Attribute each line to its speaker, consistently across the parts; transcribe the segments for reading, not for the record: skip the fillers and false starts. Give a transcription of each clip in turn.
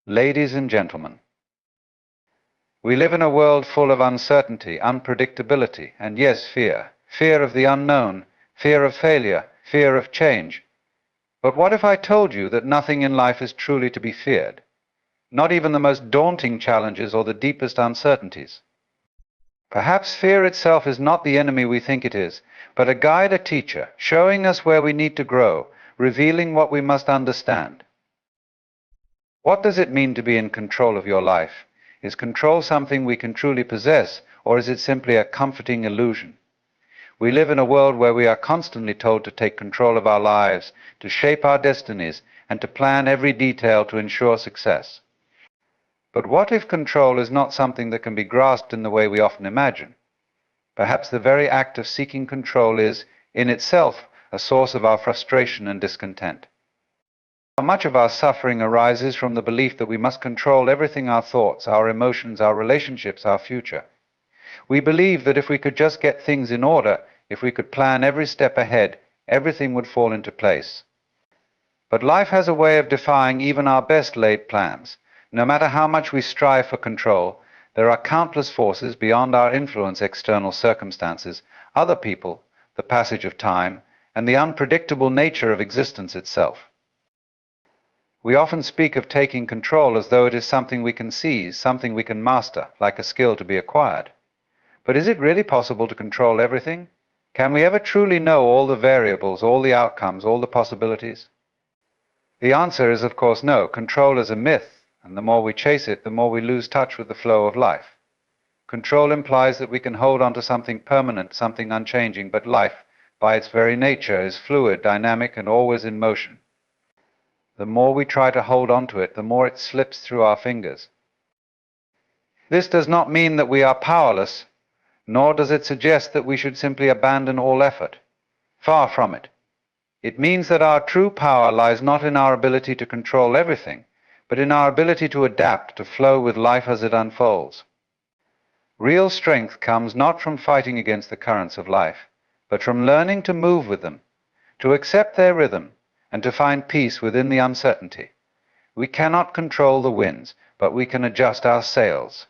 Speaker 1: Ladies and gentlemen, we live in a world full of uncertainty, unpredictability, and yes, fear. Fear of the unknown, fear of failure, fear of change. But what if I told you that nothing in life is truly to be feared? Not even the most daunting challenges or the deepest uncertainties. Perhaps fear itself is not the enemy we think it is, but a guide, a teacher, showing us where we need to grow, revealing what we must understand. What does it mean to be in control of your life? Is control something we can truly possess, or is it simply a comforting illusion? We live in a world where we are constantly told to take control of our lives, to shape our destinies, and to plan every detail to ensure success. But what if control is not something that can be grasped in the way we often imagine? Perhaps the very act of seeking control is, in itself, a source of our frustration and discontent. Much of our suffering arises from the belief that we must control everything: our thoughts, our emotions, our relationships, our future. We believe that if we could just get things in order, if we could plan every step ahead, everything would fall into place. But life has a way of defying even our best laid plans. No matter how much we strive for control, there are countless forces beyond our influence: external circumstances, other people, the passage of time, and the unpredictable nature of existence itself. We often speak of taking control as though it is something we can seize, something we can master, like a skill to be acquired. But is it really possible to control everything? Can we ever truly know all the variables, all the outcomes, all the possibilities? The answer is, of course, no. Control is a myth, and the more we chase it, the more we lose touch with the flow of life. Control implies that we can hold on to something permanent, something unchanging, but life, by its very nature, is fluid, dynamic, and always in motion. The more we try to hold on to it, the more it slips through our fingers. This does not mean that we are powerless, nor does it suggest that we should simply abandon all effort. Far from it. It means that our true power lies not in our ability to control everything, but in our ability to adapt, to flow with life as it unfolds. Real strength comes not from fighting against the currents of life, but from learning to move with them, to accept their rhythm, and to find peace within the uncertainty. We cannot control the winds, but we can adjust our sails.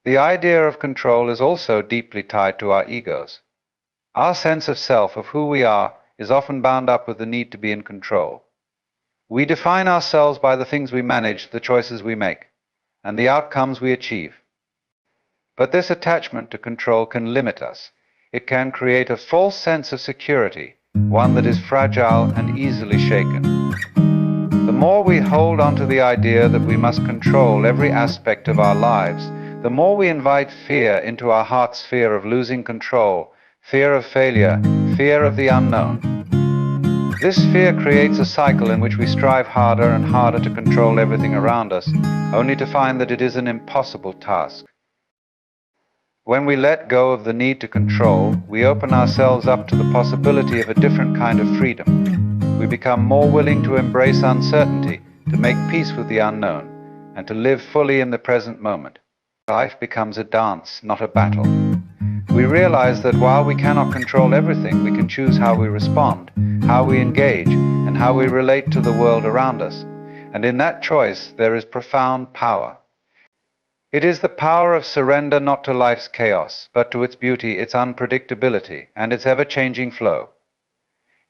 Speaker 1: The idea of control is also deeply tied to our egos. Our sense of self, of who we are, is often bound up with the need to be in control. We define ourselves by the things we manage, the choices we make, and the outcomes we achieve. But this attachment to control can limit us. It can create a false sense of security, one that is fragile and easily shaken. The more we hold on to the idea that we must control every aspect of our lives, the more we invite fear into our heart sphere of losing control, fear of failure, fear of the unknown. This fear creates a cycle in which we strive harder and harder to control everything around us, only to find that it is an impossible task. When we let go of the need to control, we open ourselves up to the possibility of a different kind of freedom. We become more willing to embrace uncertainty, to make peace with the unknown, and to live fully in the present moment. Life becomes a dance, not a battle. We realize that while we cannot control everything, we can choose how we respond, how we engage, and how we relate to the world around us. And in that choice, there is profound power. It is the power of surrender not to life's chaos, but to its beauty, its unpredictability, and its ever-changing flow.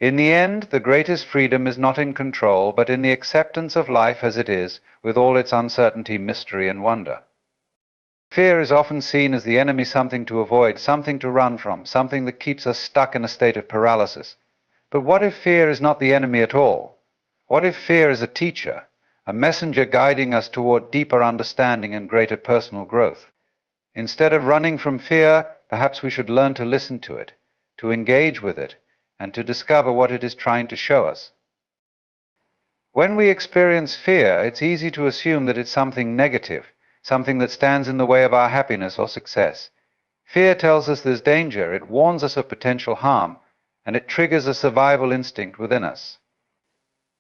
Speaker 1: In the end, the greatest freedom is not in control, but in the acceptance of life as it is, with all its uncertainty, mystery, and wonder. Fear is often seen as the enemy, something to avoid, something to run from, something that keeps us stuck in a state of paralysis. But what if fear is not the enemy at all? What if fear is a teacher, a messenger guiding us toward deeper understanding and greater personal growth? Instead of running from fear, perhaps we should learn to listen to it, to engage with it, and to discover what it is trying to show us. When we experience fear, it's easy to assume that it's something negative, something that stands in the way of our happiness or success. Fear tells us there's danger, it warns us of potential harm, and it triggers a survival instinct within us.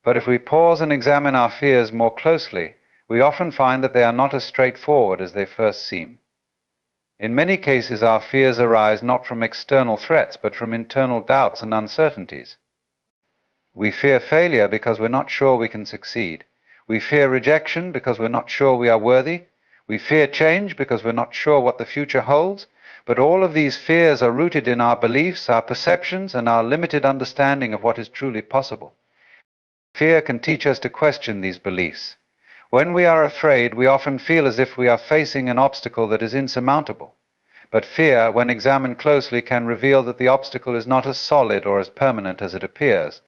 Speaker 1: But if we pause and examine our fears more closely, we often find that they are not as straightforward as they first seem. In many cases, our fears arise not from external threats, but from internal doubts and uncertainties. We fear failure because we're not sure we can succeed. We fear rejection because we're not sure we are worthy. We fear change because we're not sure what the future holds. But all of these fears are rooted in our beliefs, our perceptions, and our limited understanding of what is truly possible. Fear can teach us to question these beliefs. When we are afraid, we often feel as if we are facing an obstacle that is insurmountable. But fear, when examined closely, can reveal that the obstacle is not as solid or as permanent as it appears.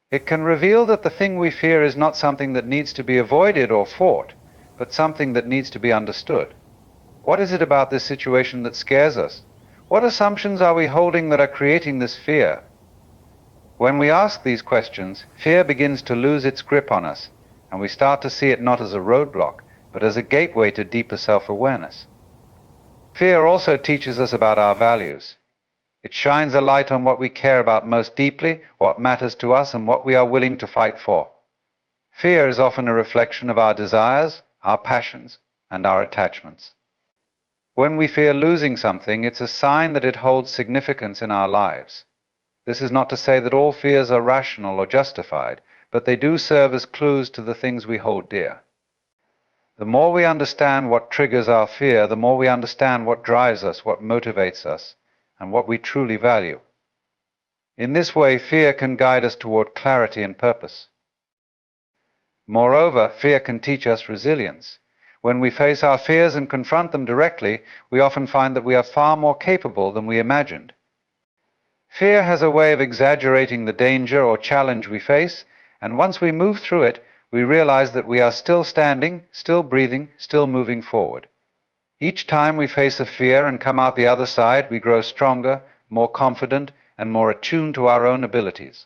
Speaker 1: It can reveal that the thing we fear is not something that needs to be avoided or fought, but something that needs to be understood. What is it about this situation that scares us? What assumptions are we holding that are creating this fear? When we ask these questions, fear begins to lose its grip on us, and we start to see it not as a roadblock, but as a gateway to deeper self-awareness. Fear also teaches us about our values. It shines a light on what we care about most deeply, what matters to us, and what we are willing to fight for. Fear is often a reflection of our desires, our passions, and our attachments. When we fear losing something, it's a sign that it holds significance in our lives. This is not to say that all fears are rational or justified, but they do serve as clues to the things we hold dear. The more we understand what triggers our fear, the more we understand what drives us, what motivates us, and what we truly value. In this way, fear can guide us toward clarity and purpose. Moreover, fear can teach us resilience. When we face our fears and confront them directly, we often find that we are far more capable than we imagined. Fear has a way of exaggerating the danger or challenge we face, and once we move through it, we realize that we are still standing, still breathing, still moving forward. Each time we face a fear and come out the other side, we grow stronger, more confident, and more attuned to our own abilities.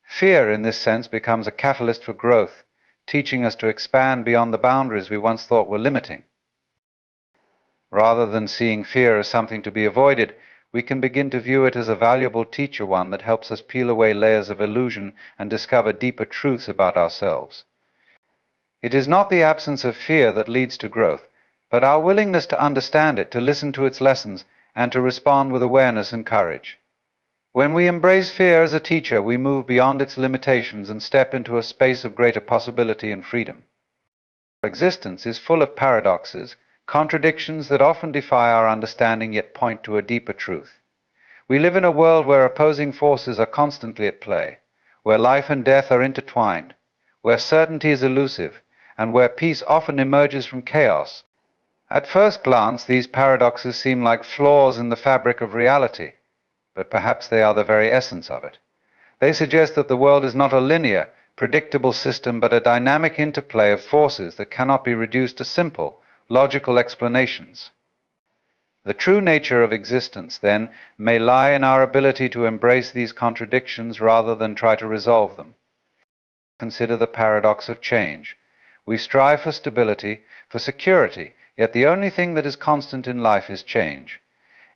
Speaker 1: Fear, in this sense, becomes a catalyst for growth, teaching us to expand beyond the boundaries we once thought were limiting. Rather than seeing fear as something to be avoided, we can begin to view it as a valuable teacher, one that helps us peel away layers of illusion and discover deeper truths about ourselves. It is not the absence of fear that leads to growth, but our willingness to understand it, to listen to its lessons, and to respond with awareness and courage. When we embrace fear as a teacher, we move beyond its limitations and step into a space of greater possibility and freedom. Existence is full of paradoxes, contradictions that often defy our understanding yet point to a deeper truth. We live in a world where opposing forces are constantly at play, where life and death are intertwined, where certainty is elusive, and where peace often emerges from chaos. At first glance, these paradoxes seem like flaws in the fabric of reality, but perhaps they are the very essence of it. They suggest that the world is not a linear, predictable system, but a dynamic interplay of forces that cannot be reduced to simple, logical explanations. The true nature of existence, then, may lie in our ability to embrace these contradictions rather than try to resolve them. Consider the paradox of change. We strive for stability, for security, yet the only thing that is constant in life is change.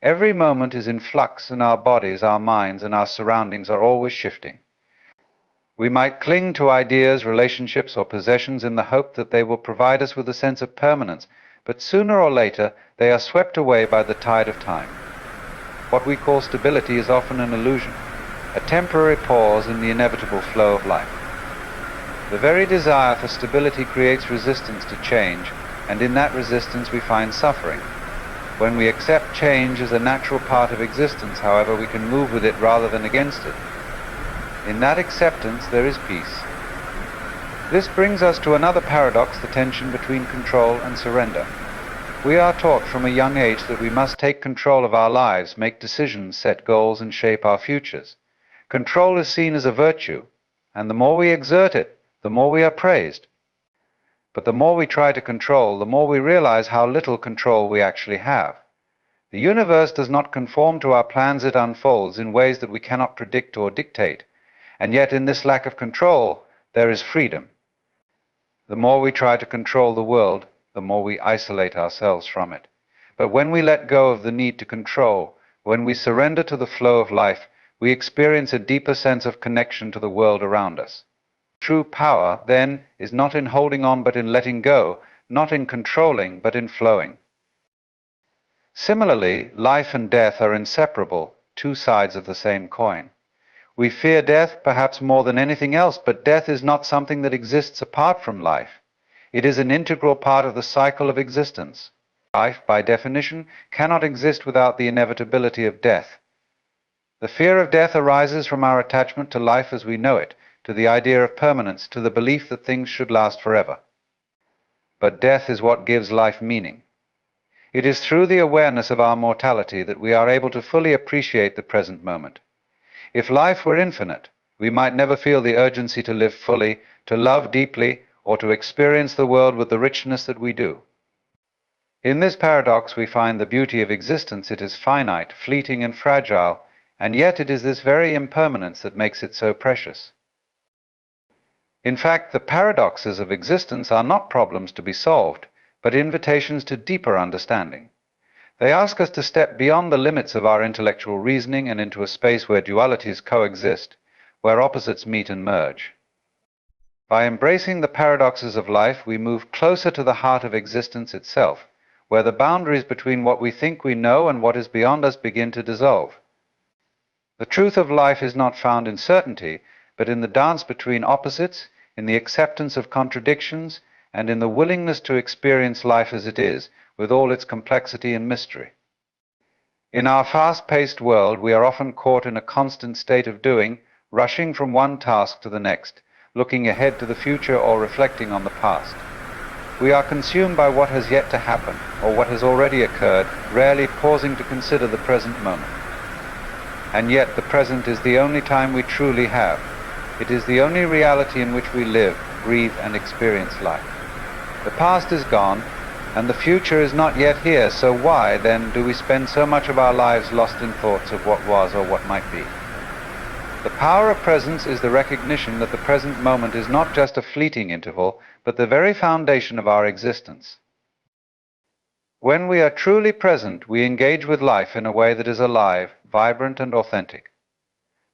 Speaker 1: Every moment is in flux, and our bodies, our minds, and our surroundings are always shifting. We might cling to ideas, relationships, or possessions in the hope that they will provide us with a sense of permanence, but sooner or later they are swept away by the tide of time. What we call stability is often an illusion, a temporary pause in the inevitable flow of life. The very desire for stability creates resistance to change, and in that resistance we find suffering. When we accept change as a natural part of existence, however, we can move with it rather than against it. In that acceptance there is peace. This brings us to another paradox, the tension between control and surrender. We are taught from a young age that we must take control of our lives, make decisions, set goals, and shape our futures. Control is seen as a virtue, and the more we exert it, the more we are praised. But the more we try to control, the more we realize how little control we actually have. The universe does not conform to our plans. It unfolds in ways that we cannot predict or dictate. And yet in this lack of control, there is freedom. The more we try to control the world, the more we isolate ourselves from it. But when we let go of the need to control, when we surrender to the flow of life, we experience a deeper sense of connection to the world around us. True power, then, is not in holding on but in letting go, not in controlling but in flowing. Similarly, life and death are inseparable, two sides of the same coin. We fear death perhaps more than anything else, but death is not something that exists apart from life. It is an integral part of the cycle of existence. Life, by definition, cannot exist without the inevitability of death. The fear of death arises from our attachment to life as we know it, to the idea of permanence, to the belief that things should last forever. But death is what gives life meaning. It is through the awareness of our mortality that we are able to fully appreciate the present moment. If life were infinite, we might never feel the urgency to live fully, to love deeply, or to experience the world with the richness that we do. In this paradox we find the beauty of existence. It is finite, fleeting, and fragile, and yet it is this very impermanence that makes it so precious. In fact, the paradoxes of existence are not problems to be solved, but invitations to deeper understanding. They ask us to step beyond the limits of our intellectual reasoning and into a space where dualities coexist, where opposites meet and merge. By embracing the paradoxes of life, we move closer to the heart of existence itself, where the boundaries between what we think we know and what is beyond us begin to dissolve. The truth of life is not found in certainty, but in the dance between opposites, in the acceptance of contradictions, and in the willingness to experience life as it is, with all its complexity and mystery. In our fast-paced world, we are often caught in a constant state of doing, rushing from one task to the next, looking ahead to the future or reflecting on the past. We are consumed by what has yet to happen, or what has already occurred, rarely pausing to consider the present moment. And yet the present is the only time we truly have. It is the only reality in which we live, breathe, and experience life. The past is gone, and the future is not yet here, so why, then, do we spend so much of our lives lost in thoughts of what was or what might be? The power of presence is the recognition that the present moment is not just a fleeting interval, but the very foundation of our existence. When we are truly present, we engage with life in a way that is alive, vibrant, and authentic.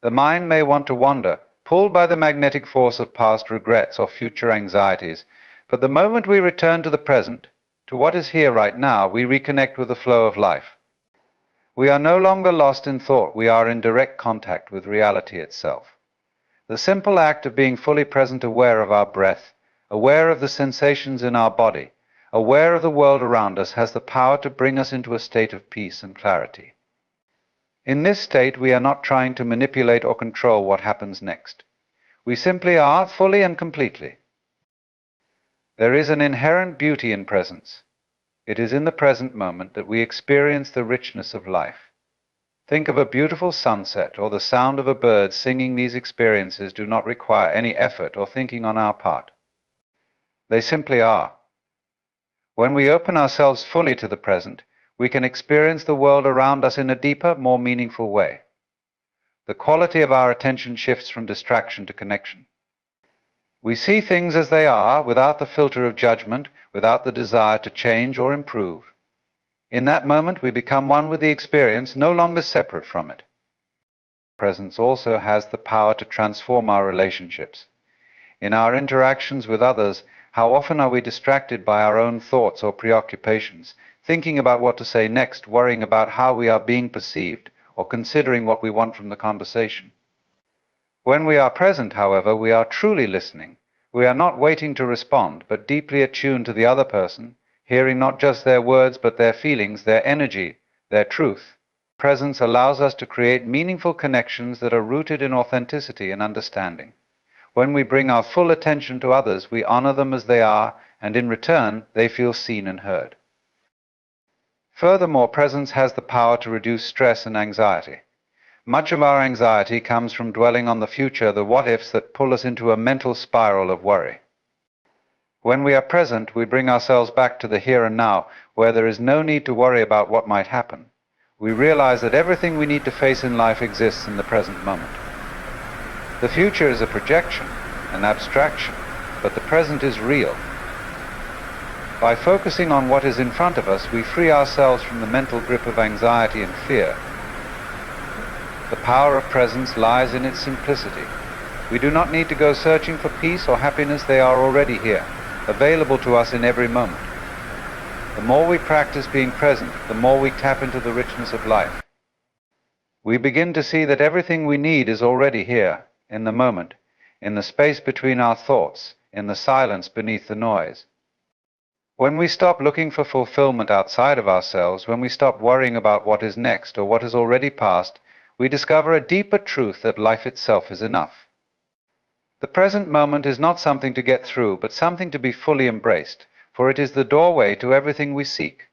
Speaker 1: The mind may want to wander, pulled by the magnetic force of past regrets or future anxieties, but the moment we return to the present, to what is here right now, we reconnect with the flow of life. We are no longer lost in thought, we are in direct contact with reality itself. The simple act of being fully present, aware of our breath, aware of the sensations in our body, aware of the world around us, has the power to bring us into a state of peace and clarity. In this state, we are not trying to manipulate or control what happens next. We simply are, fully and completely. There is an inherent beauty in presence. It is in the present moment that we experience the richness of life. Think of a beautiful sunset or the sound of a bird singing. These experiences do not require any effort or thinking on our part. They simply are. When we open ourselves fully to the present, we can experience the world around us in a deeper, more meaningful way. The quality of our attention shifts from distraction to connection. We see things as they are, without the filter of judgment, without the desire to change or improve. In that moment, we become one with the experience, no longer separate from it. Presence also has the power to transform our relationships. In our interactions with others, how often are we distracted by our own thoughts or preoccupations, thinking about what to say next, worrying about how we are being perceived, or considering what we want from the conversation? When we are present, however, we are truly listening. We are not waiting to respond, but deeply attuned to the other person, hearing not just their words, but their feelings, their energy, their truth. Presence allows us to create meaningful connections that are rooted in authenticity and understanding. When we bring our full attention to others, we honor them as they are, and in return, they feel seen and heard. Furthermore, presence has the power to reduce stress and anxiety. Much of our anxiety comes from dwelling on the future, the what-ifs that pull us into a mental spiral of worry. When we are present, we bring ourselves back to the here and now, where there is no need to worry about what might happen. We realize that everything we need to face in life exists in the present moment. The future is a projection, an abstraction, but the present is real. By focusing on what is in front of us, we free ourselves from the mental grip of anxiety and fear. The power of presence lies in its simplicity. We do not need to go searching for peace or happiness. They are already here, available to us in every moment. The more we practice being present, the more we tap into the richness of life. We begin to see that everything we need is already here, in the moment, in the space between our thoughts, in the silence beneath the noise. When we stop looking for fulfillment outside of ourselves, when we stop worrying about what is next or what has already passed, we discover a deeper truth that life itself is enough. The present moment is not something to get through, but something to be fully embraced, for it is the doorway to everything we seek.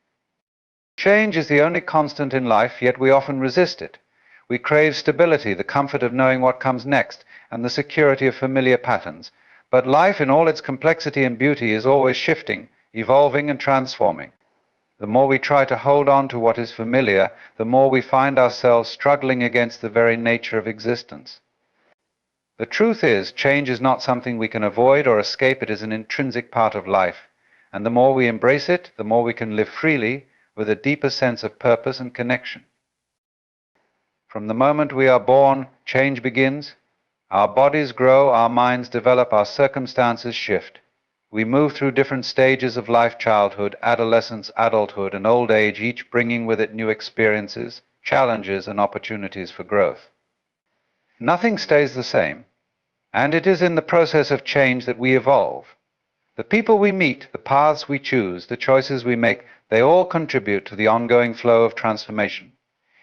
Speaker 1: Change is the only constant in life, yet we often resist it. We crave stability, the comfort of knowing what comes next, and the security of familiar patterns. But life in all its complexity and beauty is always shifting, evolving and transforming. The more we try to hold on to what is familiar, the more we find ourselves struggling against the very nature of existence. The truth is, change is not something we can avoid or escape. It is an intrinsic part of life. And the more we embrace it, the more we can live freely with a deeper sense of purpose and connection. From the moment we are born, change begins. Our bodies grow, our minds develop, our circumstances shift. We move through different stages of life: childhood, adolescence, adulthood, and old age, each bringing with it new experiences, challenges, and opportunities for growth. Nothing stays the same, and it is in the process of change that we evolve. The people we meet, the paths we choose, the choices we make, they all contribute to the ongoing flow of transformation.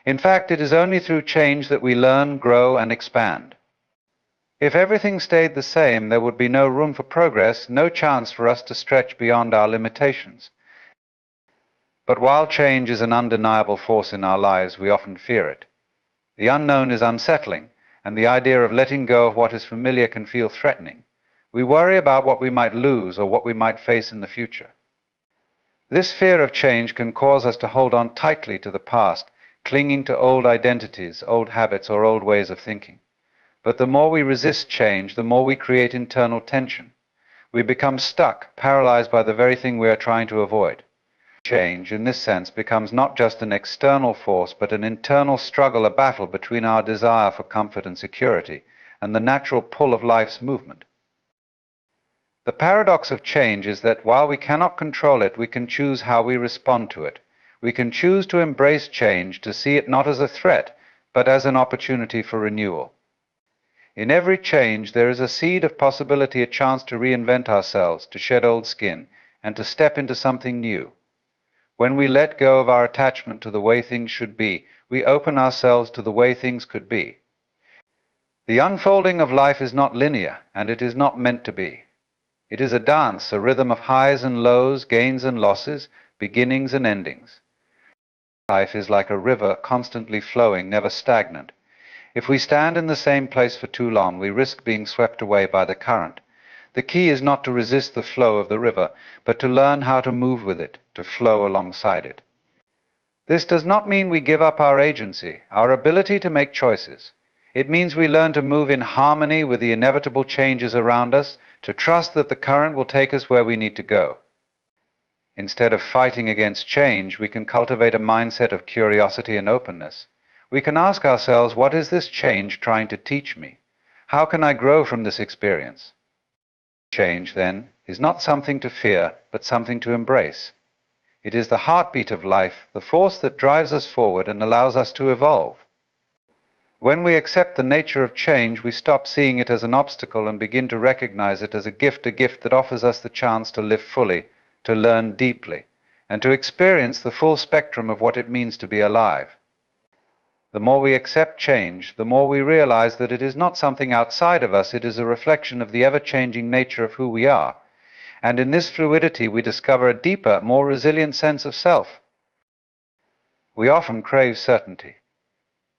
Speaker 1: In fact, it is only through change that we learn, grow, and expand. If everything stayed the same, there would be no room for progress, no chance for us to stretch beyond our limitations. But while change is an undeniable force in our lives, we often fear it. The unknown is unsettling, and the idea of letting go of what is familiar can feel threatening. We worry about what we might lose or what we might face in the future. This fear of change can cause us to hold on tightly to the past, clinging to old identities, old habits, or old ways of thinking. But the more we resist change, the more we create internal tension. We become stuck, paralyzed by the very thing we are trying to avoid. Change, in this sense, becomes not just an external force, but an internal struggle, a battle between our desire for comfort and security and the natural pull of life's movement. The paradox of change is that while we cannot control it, we can choose how we respond to it. We can choose to embrace change, to see it not as a threat, but as an opportunity for renewal. In every change, there is a seed of possibility, a chance to reinvent ourselves, to shed old skin, and to step into something new. When we let go of our attachment to the way things should be, we open ourselves to the way things could be. The unfolding of life is not linear, and it is not meant to be. It is a dance, a rhythm of highs and lows, gains and losses, beginnings and endings. Life is like a river, constantly flowing, never stagnant. If we stand in the same place for too long, we risk being swept away by the current. The key is not to resist the flow of the river, but to learn how to move with it, to flow alongside it. This does not mean we give up our agency, our ability to make choices. It means we learn to move in harmony with the inevitable changes around us, to trust that the current will take us where we need to go. Instead of fighting against change, we can cultivate a mindset of curiosity and openness. We can ask ourselves, what is this change trying to teach me? How can I grow from this experience? Change, then, is not something to fear, but something to embrace. It is the heartbeat of life, the force that drives us forward and allows us to evolve. When we accept the nature of change, we stop seeing it as an obstacle and begin to recognize it as a gift that offers us the chance to live fully, to learn deeply, and to experience the full spectrum of what it means to be alive. The more we accept change, the more we realize that it is not something outside of us, it is a reflection of the ever-changing nature of who we are. And in this fluidity, we discover a deeper, more resilient sense of self. We often crave certainty.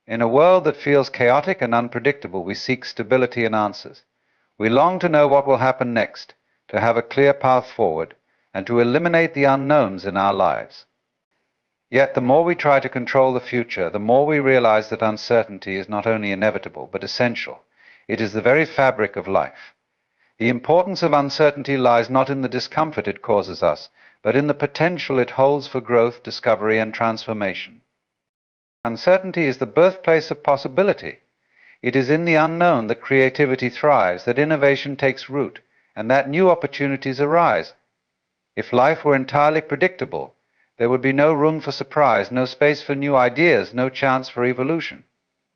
Speaker 1: In a world that feels chaotic and unpredictable, we seek stability and answers. We long to know what will happen next, to have a clear path forward, and to eliminate the unknowns in our lives. Yet the more we try to control the future, the more we realize that uncertainty is not only inevitable, but essential. It is the very fabric of life. The importance of uncertainty lies not in the discomfort it causes us, but in the potential it holds for growth, discovery, and transformation. Uncertainty is the birthplace of possibility. It is in the unknown that creativity thrives, that innovation takes root, and that new opportunities arise. If life were entirely predictable, there would be no room for surprise, no space for new ideas, no chance for evolution.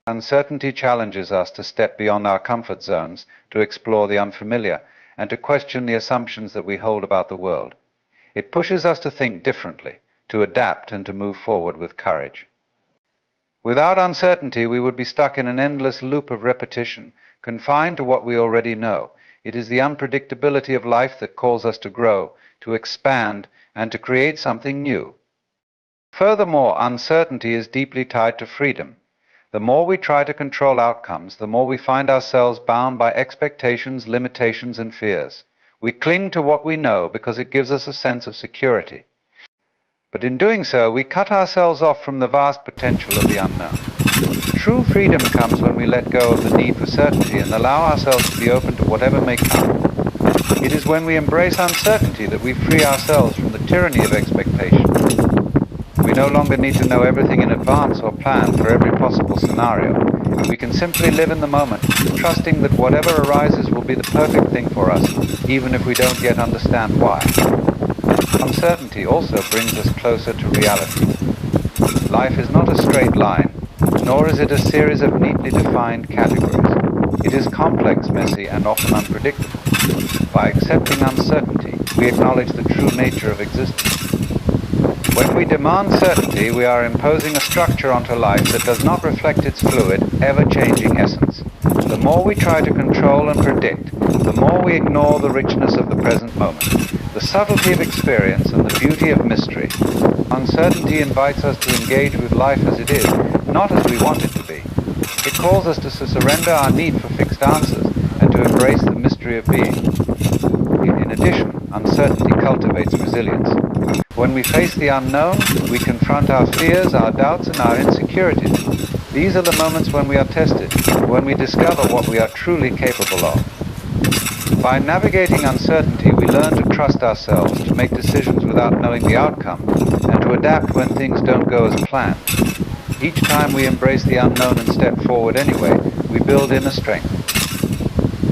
Speaker 1: Uncertainty challenges us to step beyond our comfort zones, to explore the unfamiliar, and to question the assumptions that we hold about the world. It pushes us to think differently, to adapt, and to move forward with courage. Without uncertainty, we would be stuck in an endless loop of repetition, confined to what we already know. It is the unpredictability of life that calls us to grow, to expand, and to create something new. Furthermore, uncertainty is deeply tied to freedom. The more we try to control outcomes, the more we find ourselves bound by expectations, limitations, and fears. We cling to what we know because it gives us a sense of security. But in doing so, we cut ourselves off from the vast potential of the unknown. True freedom comes when we let go of the need for certainty and allow ourselves to be open to whatever may come. It is when we embrace uncertainty that we free ourselves from the tyranny of expectation. We no longer need to know everything in advance or plan for every possible scenario. We can simply live in the moment, trusting that whatever arises will be the perfect thing for us, even if we don't yet understand why. Uncertainty also brings us closer to reality. Life is not a straight line, nor is it a series of neatly defined categories. It is complex, messy, and often unpredictable. By accepting uncertainty, we acknowledge the true nature of existence. When we demand certainty, we are imposing a structure onto life that does not reflect its fluid, ever-changing essence. The more we try to control and predict, the more we ignore the richness of the present moment, the subtlety of experience, and the beauty of mystery. Uncertainty invites us to engage with life as it is, not as we want it to be. It calls us to surrender our need for fixed answers and to embrace the mystery of being. In addition, uncertainty cultivates resilience. When we face the unknown, we confront our fears, our doubts, and our insecurities. These are the moments when we are tested, when we discover what we are truly capable of. By navigating uncertainty, we learn to trust ourselves, to make decisions without knowing the outcome, and to adapt when things don't go as planned. Each time we embrace the unknown and step forward anyway, we build inner strength.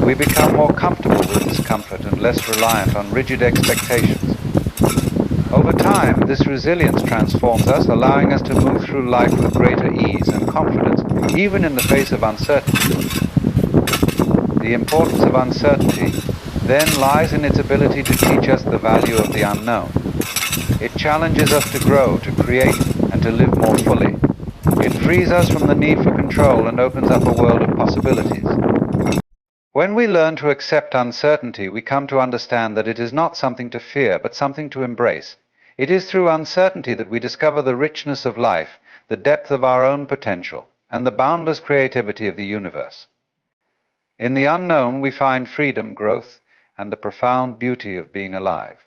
Speaker 1: We become more comfortable with discomfort and less reliant on rigid expectations. Over time, this resilience transforms us, allowing us to move through life with greater ease and confidence, even in the face of uncertainty. The importance of uncertainty then lies in its ability to teach us the value of the unknown. It challenges us to grow, to create, and to live more fully. It frees us from the need for control and opens up a world of possibilities. When we learn to accept uncertainty, we come to understand that it is not something to fear, but something to embrace. It is through uncertainty that we discover the richness of life, the depth of our own potential, and the boundless creativity of the universe. In the unknown, we find freedom, growth, and the profound beauty of being alive.